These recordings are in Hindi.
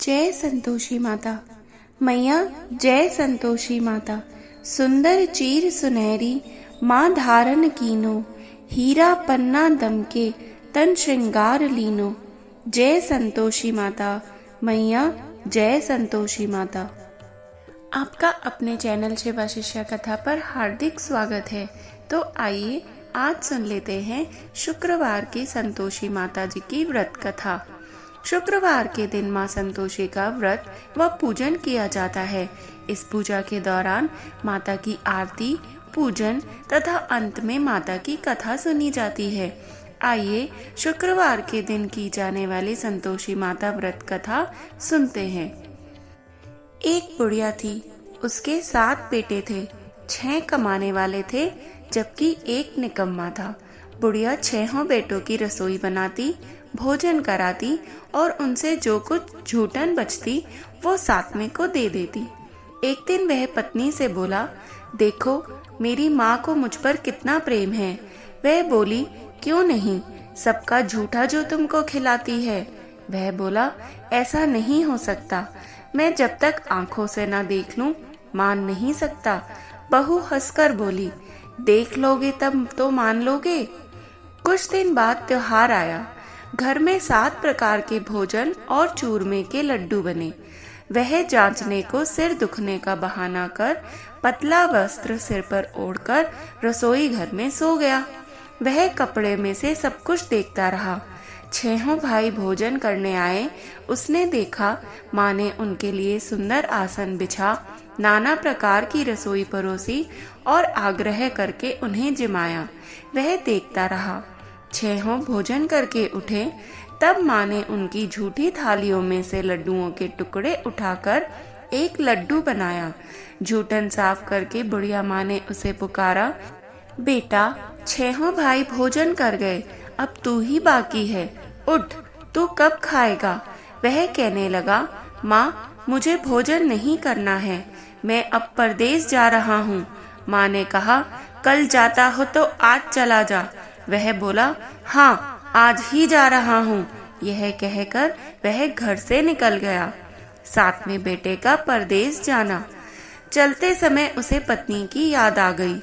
जय संतोषी माता। मैया जय संतोषी माता। सुंदर चीर सुनहरी माँ धारण कीनो, हीरा पन्ना दमके तन श्रृंगार लीनो। जय संतोषी माता। मैया जय संतोषी माता। आपका अपने चैनल शिवा शिष्या कथा पर हार्दिक स्वागत है। तो आइए आज सुन लेते हैं शुक्रवार की संतोषी माता जी की व्रत कथा। शुक्रवार के दिन माँ संतोषी का व्रत व पूजन किया जाता है। इस पूजा के दौरान माता की आरती, पूजन तथा अंत में माता की कथा सुनी जाती है। आइए शुक्रवार के दिन की जाने वाली संतोषी माता व्रत कथा सुनते हैं। एक बुढ़िया थी, उसके 7 बेटे थे। 6 कमाने वाले थे जबकि एक निकम्मा था। बुढ़िया 6 बेटों की रसोई बनाती, भोजन कराती और उनसे जो कुछ झूठन बचती वो 7वें को दे देती। एक दिन वह पत्नी से बोला, देखो मेरी माँ को मुझ पर कितना प्रेम है। वह बोली, क्यों नहीं, सबका झूठा जो तुमको खिलाती है। वह बोला, ऐसा नहीं हो सकता, मैं जब तक आंखों से ना देख लूं मान नहीं सकता। बहू हंसकर बोली, देख लोगे तब तो मान लोगे। कुछ दिन बाद त्योहार आया। घर में 7 प्रकार के भोजन और चूरमे के लड्डू बने। वह जांचने को सिर दुखने का बहाना कर पतला वस्त्र सिर पर ओढ़कर रसोई घर में सो गया। वह कपड़े में से सब कुछ देखता रहा। 6 भाई भोजन करने आए। उसने देखा माँ ने उनके लिए सुंदर आसन बिछा, नाना प्रकार की रसोई परोसी और आग्रह करके उन्हें जिमाया। वह देखता रहा। 6 भोजन करके उठे, तब माँ ने उनकी झूठी थालियों में से लड्डुओं के टुकड़े उठाकर एक लड्डू बनाया। झूठन साफ करके बुढ़िया माँ ने उसे पुकारा, बेटा 6 भाई भोजन कर गए, अब तू ही बाकी है, उठ, तू कब खाएगा। वह कहने लगा, माँ मुझे भोजन नहीं करना है, मैं अब परदेश जा रहा हूँ। माँ ने कहा, कल जाता हो तो आज चला जा। वह बोला, हाँ आज ही जा रहा हूँ। यह कहकर वह घर से निकल गया। 7वें बेटे का परदेश जाना। चलते समय उसे पत्नी की याद आ गई।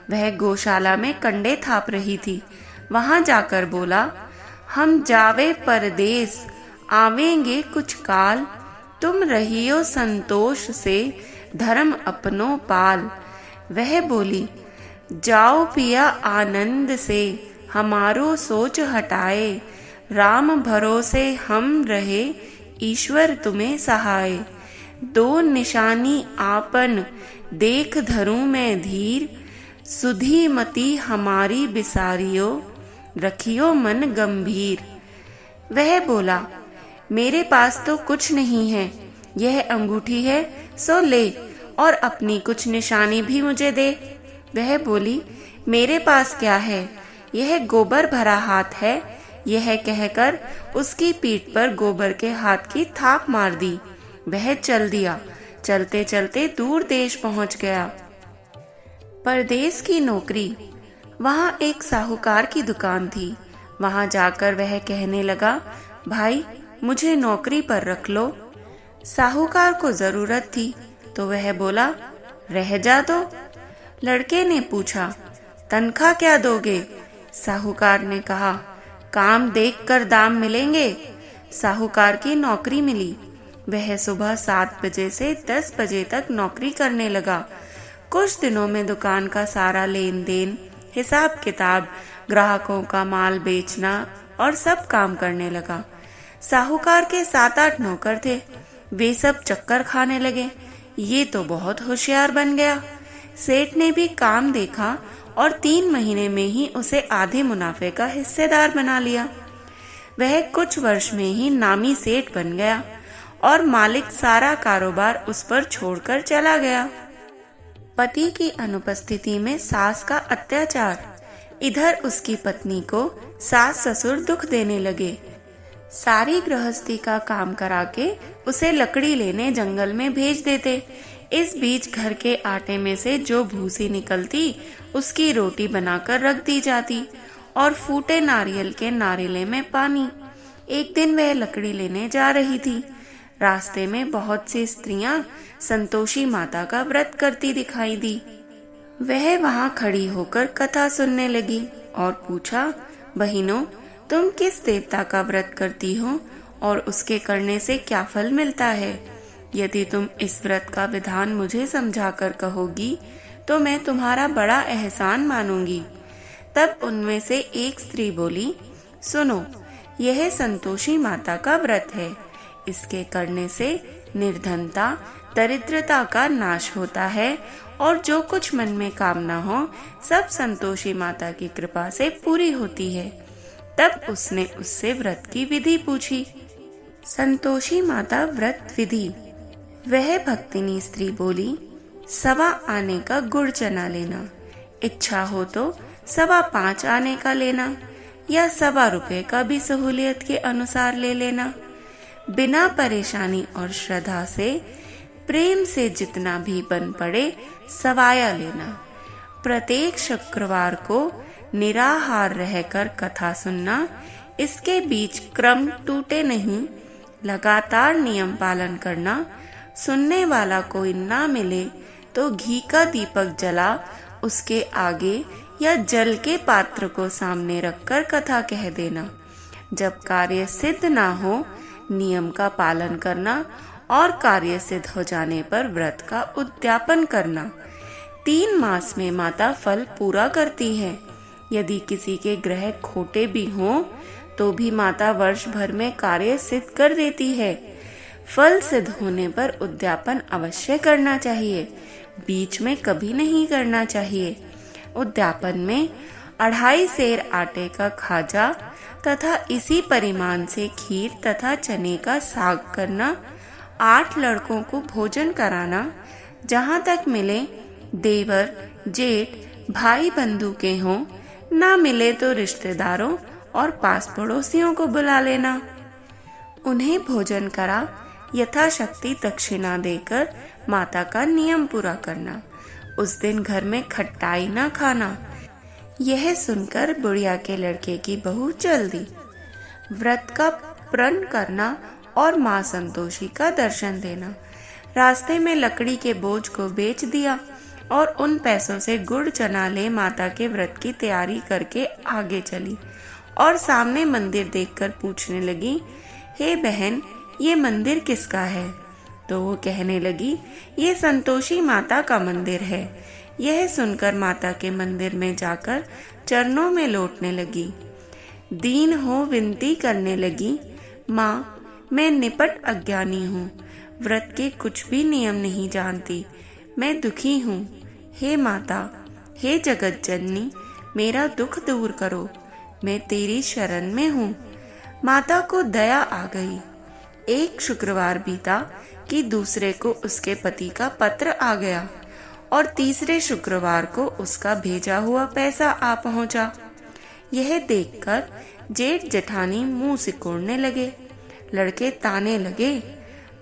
वह गौशाला में कंडे थाप रही थी। वहां जाकर बोला, हम जावे परदेश, आवेंगे कुछ काल, तुम रहियो संतोष से, धर्म अपनो पाल। वह बोली, जाओ पिया आनंद से, हमारो सोच हटाए, राम भरोसे हम रहे, ईश्वर तुम्हें सहाय। 2 निशानी आपन, देख धरूं मैं धीर, सुधी मति हमारी बिसारियो, रखियो मन गंभीर। वह बोला, मेरे पास तो कुछ नहीं है, यह अंगूठी है सो ले, और अपनी कुछ निशानी भी मुझे दे। वह बोली, मेरे पास क्या है, यह गोबर भरा हाथ है। यह कहकर उसकी पीठ पर गोबर के हाथ की थाप मार दी। वह चल दिया। चलते चलते दूर देश पहुंच गया। परदेश की नौकरी। वहां एक साहूकार की दुकान थी। वहां जाकर वह कहने लगा, भाई मुझे नौकरी पर रख लो। साहूकार को जरूरत थी तो वह बोला, रह जा दो। लड़के ने पूछा, तनख्वाह क्या दोगे। साहूकार ने कहा, काम देखकर दाम मिलेंगे। साहूकार की नौकरी मिली। वह सुबह 7 बजे से 10 बजे तक नौकरी करने लगा। कुछ दिनों में दुकान का सारा लेन देन, हिसाब किताब, ग्राहकों का माल बेचना और सब काम करने लगा। साहूकार के 7-8 नौकर थे। वे सब चक्कर खाने लगे, ये तो बहुत होशियार बन गया। सेठ ने भी काम देखा और 3 महीने में ही उसे आधे मुनाफे का हिस्सेदार बना लिया। वह कुछ वर्ष में ही नामी सेठ बन गया और मालिक सारा कारोबार उस पर छोड़कर चला गया। पति की अनुपस्थिति में सास का अत्याचार। इधर उसकी पत्नी को सास ससुर दुख देने लगे। सारी गृहस्थी का काम करा के उसे लकड़ी लेने जंगल में भेज देते। इस बीच घर के आटे में से जो भूसी निकलती उसकी रोटी बनाकर रख दी जाती और फूटे नारियल के नारिले में पानी। एक दिन वह लकड़ी लेने जा रही थी। रास्ते में बहुत सी स्त्रियां संतोषी माता का व्रत करती दिखाई दी। वह वहां खड़ी होकर कथा सुनने लगी और पूछा, बहनों, तुम किस देवता का व्रत करती हो और उसके करने से क्या फल मिलता है? यदि तुम इस व्रत का विधान मुझे समझाकर कहोगी तो मैं तुम्हारा बड़ा एहसान मानूंगी। तब उनमें से एक स्त्री बोली, सुनो, यह संतोषी माता का व्रत है। इसके करने से निर्धनता, दरिद्रता का नाश होता है और जो कुछ मन में कामना हो सब संतोषी माता की कृपा से पूरी होती है। तब उसने उससे व्रत की विधि पूछी। संतोषी माता व्रत विधि। वह भक्तिनी स्त्री बोली, 1.25 आने का गुड़ चना लेना, इच्छा हो तो 5.25 आने का लेना या 1.25 रुपए का भी सहूलियत के अनुसार ले लेना। बिना परेशानी और श्रद्धा से प्रेम से जितना भी बन पड़े सवाया लेना। प्रत्येक शुक्रवार को निराहार रहकर कथा सुनना। इसके बीच क्रम टूटे नहीं, लगातार नियम पालन करना। सुनने वाला कोई ना मिले तो घी का दीपक जला उसके आगे या जल के पात्र को सामने रखकर कथा कह देना। जब कार्य सिद्ध ना हो, नियम का पालन करना और कार्य सिद्ध हो जाने पर व्रत का उद्यापन करना। 3 मास में माता फल पूरा करती है। यदि किसी के ग्रह खोटे भी हों तो भी माता वर्ष भर में कार्य सिद्ध कर देती है। फल सिद्ध होने पर उद्यापन अवश्य करना चाहिए, बीच में कभी नहीं करना चाहिए। उद्यापन में 2.5 सेर आटे का खाजा तथा इसी परिमाण से खीर तथा चने का साग करना। 8 लड़कों को भोजन कराना। जहाँ तक मिले देवर, जेठ, भाई बंधु के हों, ना मिले तो रिश्तेदारों और पास पड़ोसियों को बुला लेना। उन्हें भोजन करा यथाशक्ति दक्षिणा देकर माता का नियम पूरा करना। उस दिन घर में खट्टाई ना खाना। यह सुनकर बुढ़िया के लड़के की बहू चल दी। व्रत का प्रण करना और माँ संतोषी का दर्शन देना। रास्ते में लकड़ी के बोझ को बेच दिया और उन पैसों से गुड़ चना ले माता के व्रत की तैयारी करके आगे चली और सामने मंदिर देखकर पूछने लगी, हे बहन, ये मंदिर किसका है? तो वो कहने लगी, ये संतोषी माता का मंदिर है। यह सुनकर माता के मंदिर में जाकर चरणों में लौटने लगी। दीन हो विनती करने लगी, माँ, मैं निपट अज्ञानी हूँ, व्रत के कुछ भी नियम नहीं जानती, मैं दुखी हूँ। हे माता, हे जगत जननी, मेरा दुख दूर करो, मैं तेरी शरण में हूँ। माता को दया आ गई। एक शुक्रवार बीता कि दूसरे को उसके पति का पत्र आ गया और तीसरे शुक्रवार को उसका भेजा हुआ पैसा आ पहुंचा। यह देखकर जेठ जेठानी मुंह सिकोड़ने लगे। लड़के ताने लगे।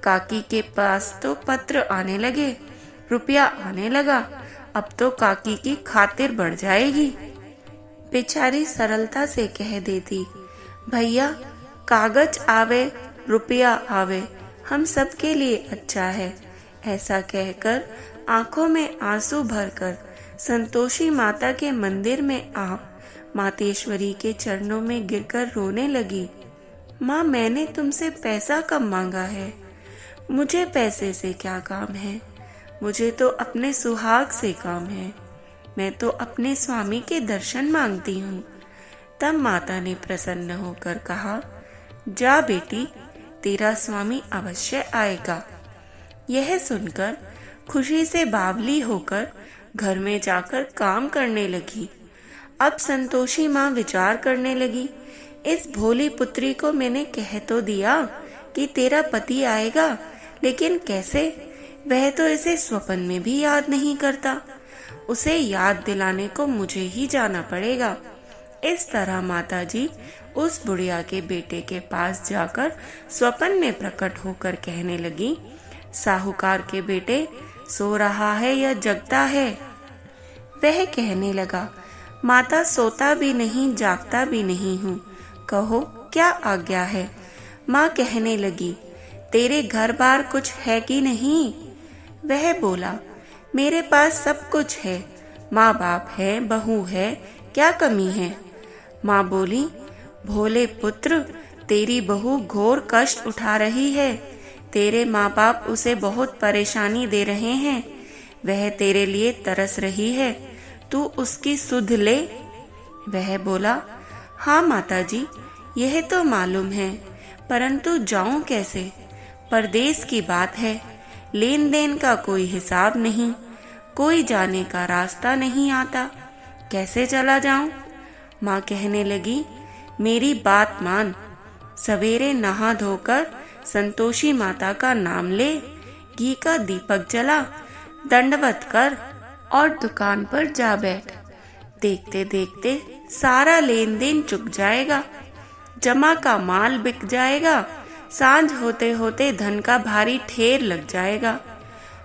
काकी के पास तो पत्र आने लगे, रुपया आने लगा, अब तो काकी की खातिर बढ़ जाएगी। बेचारी सरलता से कह देती, भैया, कागज आवे रुपया आवे, हम सबके लिए अच्छा है। ऐसा कहकर आंखों में आंसू भरकर संतोषी माता के मंदिर में आ मातेश्वरी के चरणों में गिरकर रोने लगी। माँ, मैंने तुमसे पैसा कब मांगा है? मुझे पैसे से क्या काम है? मुझे तो अपने सुहाग से काम है। मैं तो अपने स्वामी के दर्शन मांगती हूँ। तब माता ने प्रसन्न होकर कहा, जा बेटी, तेरा स्वामी अवश्य आएगा। यह सुनकर खुशी से बावली होकर घर में जाकर काम करने लगी। अब संतोषी माँ विचार करने लगी, इस भोली पुत्री को मैंने कह तो दिया कि तेरा पति आएगा, लेकिन कैसे? वह तो इसे स्वप्न में भी याद नहीं करता। उसे याद दिलाने को मुझे ही जाना पड़ेगा। इस तरह माताजी उस बुढ़िया के बेटे के पास जाकर स्वप्न में प्रकट होकर कहने लगी, साहूकार के बेटे, सो रहा है या जगता है? वह कहने लगा, माता, सोता भी नहीं जागता भी नहीं हूँ, कहो क्या आज्ञा है? माँ कहने लगी, तेरे घर बार कुछ है कि नहीं? वह बोला, मेरे पास सब कुछ है, माँ बाप है, बहू है, क्या कमी है? माँ बोली, भोले पुत्र, तेरी बहू घोर कष्ट उठा रही है। तेरे माँ बाप उसे बहुत परेशानी दे रहे हैं। वह तेरे लिए तरस रही है, तू उसकी सुध ले। वह बोला, हाँ माताजी, यह तो मालूम है, परंतु जाऊं कैसे? परदेश की बात है, लेन देन का कोई हिसाब नहीं, कोई जाने का रास्ता नहीं आता, कैसे चला जाऊं? माँ कहने लगी, मेरी बात मान, सवेरे नहा धोकर संतोषी माता का नाम ले, घी का दीपक जला, दंडवत कर और दुकान पर जा बैठ। देखते देखते सारा लेन देन चुक जाएगा, जमा का माल बिक जाएगा, सांझ होते होते धन का भारी ढेर लग जाएगा।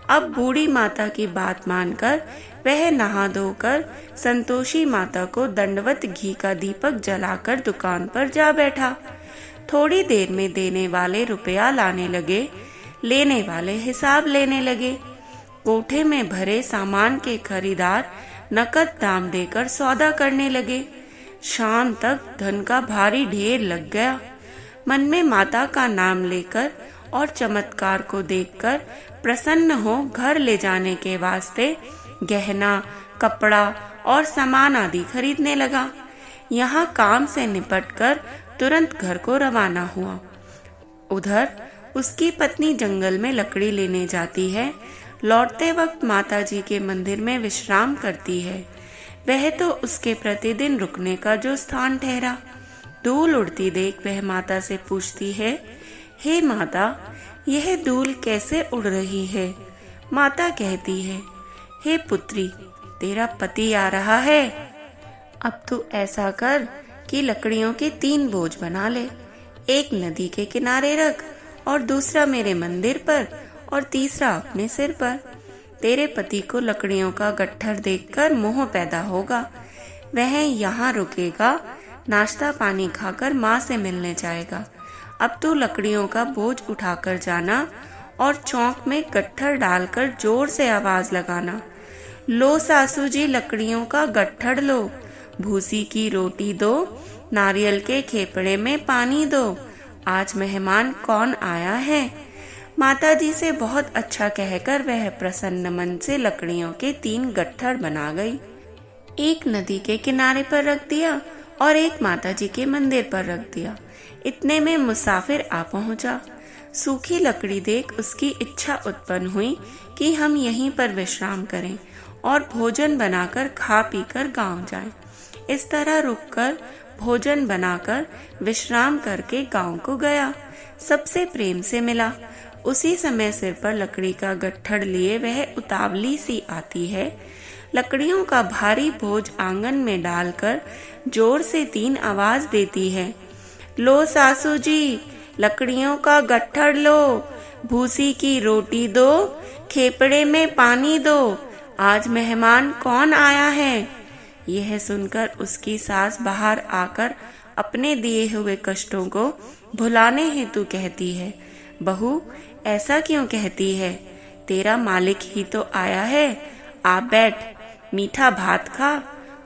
अब बूढ़ी माता की बात मानकर वह नहा धोकर संतोषी माता को दंडवत घी का दीपक जलाकर दुकान पर जा बैठा। थोड़ी देर में देने वाले रुपया लाने लगे, लेने वाले हिसाब लेने लगे। कोठे में भरे सामान के खरीदार नकद दाम देकर सौदा करने लगे। शाम तक धन का भारी ढेर लग गया। मन में माता का नाम लेकर और चमत्कार को देखकर प्रसन्न हो घर ले जाने के वास्ते गहना, कपड़ा और सामान आदि खरीदने लगा। यहाँ काम से निपटकर तुरंत घर को रवाना हुआ। उधर उसकी पत्नी जंगल में लकड़ी लेने जाती है। लौटते वक्त माताजी के मंदिर में विश्राम करती है। वह तो उसके प्रतिदिन रुकने का जो स्थान ठहरा। धूल उड़ती देख वह माता से पूछती है, हे माता, यह धूल कैसे उड़ रही है? माता कहती है, हे पुत्री, तेरा पति आ रहा है। अब तू ऐसा कर कि लकड़ियों के 3 बोझ बना ले, एक नदी के किनारे रख और दूसरा मेरे मंदिर पर और तीसरा अपने सिर पर। तेरे पति को लकड़ियों का गट्ठर देखकर मोह पैदा होगा। वह यहाँ रुकेगा, नाश्ता पानी खाकर माँ से मिलने जाएगा। अब तू लकड़ियों का बोझ उठाकर जाना और चौक में गट्ठर डालकर जोर से आवाज लगाना, लो सासू जी, लकड़ियों का गट्ठर लो, भूसी की रोटी दो, नारियल के खेपड़े में पानी दो, आज मेहमान कौन आया है। माताजी से बहुत अच्छा कहकर वह प्रसन्न मन से लकड़ियों के 3 गट्ठर बना गई। एक नदी के किनारे पर रख दिया और एक माताजी के मंदिर पर रख दिया। इतने में मुसाफिर आ पहुंचा। सूखी लकड़ी देख उसकी इच्छा उत्पन्न हुई कि हम यहीं पर विश्राम करें और भोजन बनाकर खा पीकर गांव जाएं। इस तरह रुककर भोजन बनाकर विश्राम करके गांव को गया। सबसे प्रेम से मिला। उसी समय सिर पर लकड़ी का गट्ठर लिए वह उतावली सी आती है। लकड़ियों का भारी बोझ आंगन में डालकर जोर से 3 आवाज देती है, लो सासू जी, लकड़ियों का गट्ठर लो, भूसी की रोटी दो, खेपड़े में पानी दो, आज मेहमान कौन आया है। यह सुनकर उसकी सास बाहर आकर अपने दिए हुए कष्टों को भुलाने हेतु कहती है, बहू, ऐसा क्यों कहती है? तेरा मालिक ही तो आया है। आ बैठ, मीठा भात खा,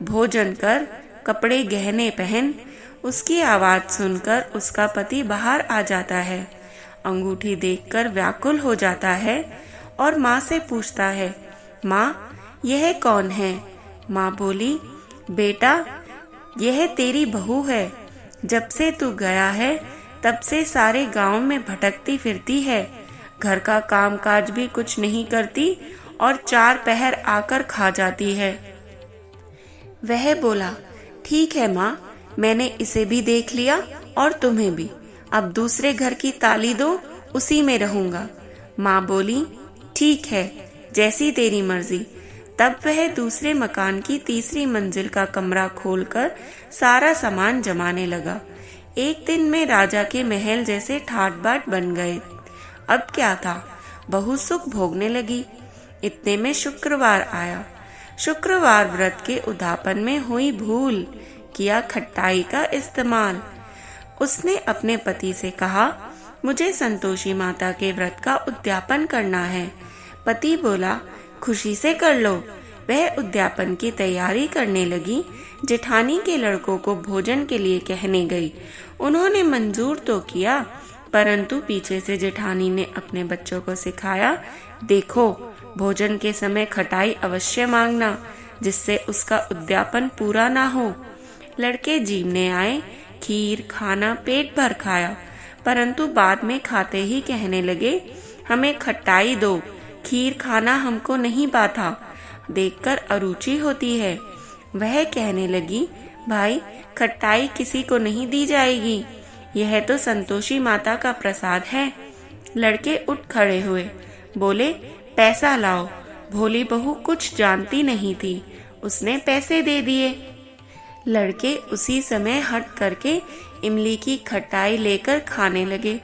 भोजन कर, कपड़े गहने पहन। उसकी आवाज सुनकर उसका पति बाहर आ जाता है। अंगूठी देखकर व्याकुल हो जाता है और माँ से पूछता है, माँ, यह कौन है? माँ बोली, बेटा, यह तेरी बहू है। जब से तू गया है तब से सारे गांव में भटकती फिरती है, घर का काम काज भी कुछ नहीं करती और 4 पहर आकर खा जाती है। वह बोला, ठीक है माँ, मैंने इसे भी देख लिया और तुम्हें भी। अब दूसरे घर की ताली दो, उसी में रहूंगा। माँ बोली, ठीक है, जैसी तेरी मर्जी। तब वह दूसरे मकान की 3री मंजिल का कमरा खोलकर सारा सामान जमाने लगा। एक दिन में राजा के महल जैसे ठाट बाट बन गए। अब क्या था, बहू सुख भोगने लगी। इतने में शुक्रवार आया। शुक्रवार व्रत के उद्यापन में हुई भूल, किया खट्टाई का इस्तेमाल। उसने अपने पति से कहा, मुझे संतोषी माता के व्रत का उद्यापन करना है। पति बोला, खुशी से कर लो। वह उद्यापन की तैयारी करने लगी। जेठानी के लड़कों को भोजन के लिए कहने गई। उन्होंने मंजूर तो किया, परंतु पीछे से जेठानी ने अपने बच्चों को सिखाया, देखो भोजन के समय खटाई अवश्य मांगना, जिससे उसका उद्यापन पूरा ना हो। लड़के जीमने आए, खीर खाना पेट भर खाया, परंतु बाद में खाते ही कहने लगे, हमें खटाई दो, खीर खाना हमको नहीं पाता, देखकर अरुचि होती है। वह कहने लगी, भाई खटाई किसी को नहीं दी जाएगी, यह तो संतोषी माता का प्रसाद है। लड़के उठ खड़े हुए, बोले, पैसा लाओ। भोली बहू कुछ जानती नहीं थी, उसने पैसे दे दिए। लड़के उसी समय हट करके इमली की खटाई लेकर खाने लगे।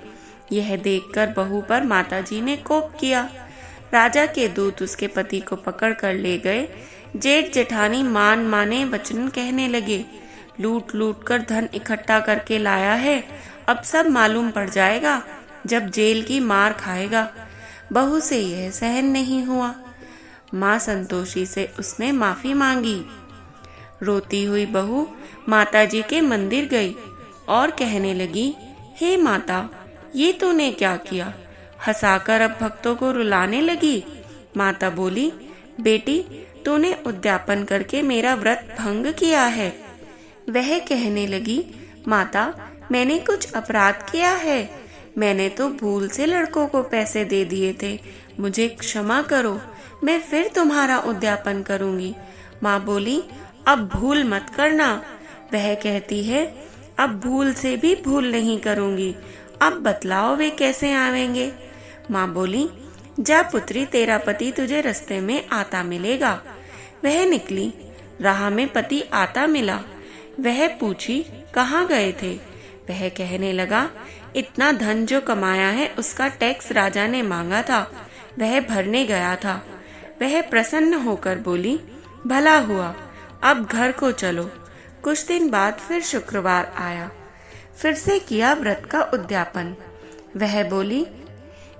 यह देखकर बहू पर माताजी ने कोप किया। राजा के दूत उसके पति को पकड़ कर ले गए। जेठ जेठानी मान माने वचन कहने लगे, लूट लूट कर धन इकट्ठा करके लाया है, अब सब मालूम पड़ जाएगा जब जेल की मार खाएगा। बहू से यह सहन नहीं हुआ। माँ संतोषी से उसने माफी मांगी। रोती हुई बहू माताजी के मंदिर गई और कहने लगी, हे माता, ये तूने क्या किया? हंसाकर अब भक्तों को रुलाने लगी। माता बोली, बेटी तूने उद्यापन करके मेरा व्रत भंग किया है। वह कहने लगी, माता मैंने कुछ अपराध किया है, मैंने तो भूल से लड़कों को पैसे दे दिए थे, मुझे क्षमा करो, मैं फिर तुम्हारा उद्यापन करूंगी। माँ बोली, अब भूल मत करना। वह कहती है, अब भूल से भी भूल नहीं करूंगी, अब बतलाओ वे कैसे आवेंगे। माँ बोली, जा पुत्री, तेरा पति तुझे रास्ते में आता मिलेगा। वह निकली, राह में पति आता मिला। वह पूछी, कहाँ गए थे? वह कहने लगा, इतना धन जो कमाया है उसका टैक्स राजा ने मांगा था, वह भरने गया था। वह प्रसन्न होकर बोली, भला हुआ, अब घर को चलो। कुछ दिन बाद फिर शुक्रवार आया, फिर से किया व्रत का उद्यापन।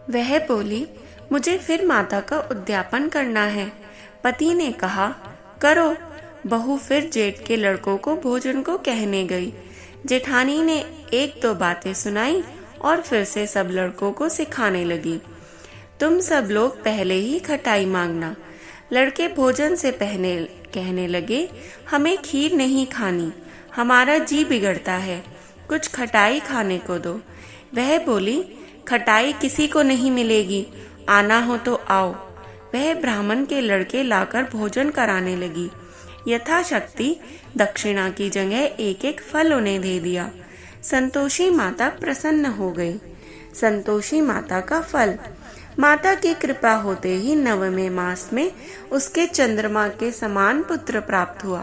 वह बोली, मुझे फिर माता का उद्यापन करना है। पति ने कहा, करो। बहू फिर जेठ के लड़कों को भोजन को कहने गई। जेठानी ने एक दो बातें सुनाई और फिर से सब लड़कों को सिखाने लगी, तुम सब लोग पहले ही खटाई मांगना। लड़के भोजन से पहले कहने लगे, हमें खीर नहीं खानी, हमारा जी बिगड़ता है, कुछ खटाई खाने को दो। वह बोली, खटाई किसी को नहीं मिलेगी, आना हो तो आओ। वह ब्राह्मण के लड़के लाकर भोजन कराने लगी। यथाशक्ति दक्षिणा की जगह एक एक फल उन्हें दे दिया। संतोषी माता प्रसन्न हो गई। संतोषी माता का फल। माता की कृपा होते ही 9वें मास में उसके चंद्रमा के समान पुत्र प्राप्त हुआ।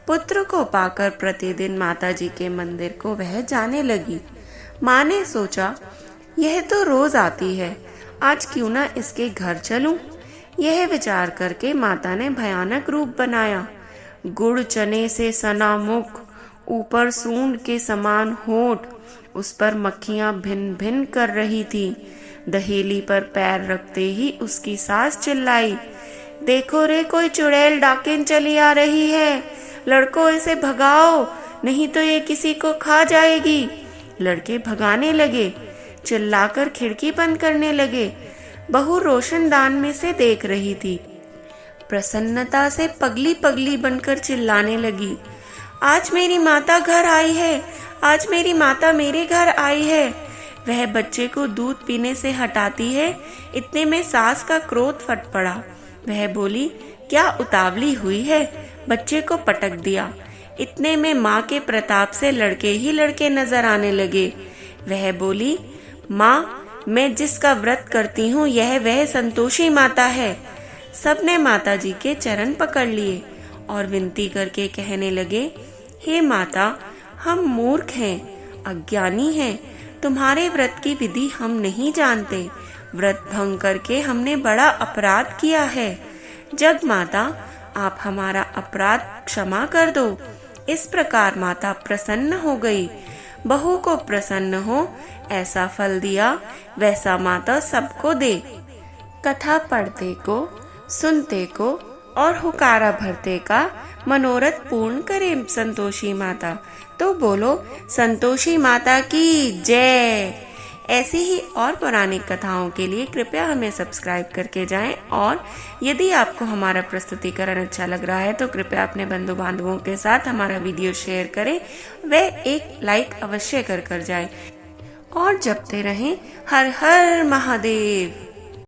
पुत्र को पाकर प्रतिदिन माताजी के मंदिर को वह जाने लगी। माँ ने सोचा, यह तो रोज आती है, आज क्यों ना इसके घर चलूं। यह विचार करके माता ने भयानक रूप बनाया। गुड़ चने से सना मुख, ऊपर सूंड के समान होठ, उस पर मक्खियां भिन भिन कर रही थी। दहेली पर पैर रखते ही उसकी सास चिल्लाई, देखो रे, कोई चुड़ैल डाकिन चली आ रही है, लड़कों इसे भगाओ, नहीं तो ये किसी को खा जाएगी। लड़के भगाने लगे, चिल्लाकर खिड़की बंद करने लगे। बहू रोशनदान में से देख रही थी। प्रसन्नता से पगली पगली बनकर चिल्लाने लगी, आज मेरी माता घर आई है, आज मेरी माता मेरे घर आई है। वह बच्चे को दूध पीने से हटाती है, इतने में सास का क्रोध फट पड़ा। वह बोली, क्या उतावली हुई है, बच्चे को पटक दिया। इतने में माँ के प्रताप से लड़के ही लड़के नजर आने लगे। वह बोली, माँ, मैं जिसका व्रत करती हूँ यह वह संतोषी माता है। सबने माताजी के चरण पकड़ लिए और विनती करके कहने लगे, हे माता, हम मूर्ख हैं, अज्ञानी हैं, तुम्हारे व्रत की विधि हम नहीं जानते, व्रत भंग करके हमने बड़ा अपराध किया है। जग माता, आप हमारा अपराध क्षमा कर दो। इस प्रकार माता प्रसन्न हो गई। बहू को प्रसन्न हो, ऐसा फल दिया वैसा माता सबको दे। कथा पढ़ते को, सुनते को और हुकारा भरते का मनोरथ पूर्ण करे संतोषी माता। तो बोलो संतोषी माता की जय। ऐसी ही और पौराणिक कथाओं के लिए कृपया हमें सब्सक्राइब करके जाएं, और यदि आपको हमारा प्रस्तुतिकरण अच्छा लग रहा है तो कृपया अपने बंधु बांधवों के साथ हमारा वीडियो शेयर करें व एक लाइक अवश्य कर जाएं, और जपते रहें हर हर महादेव।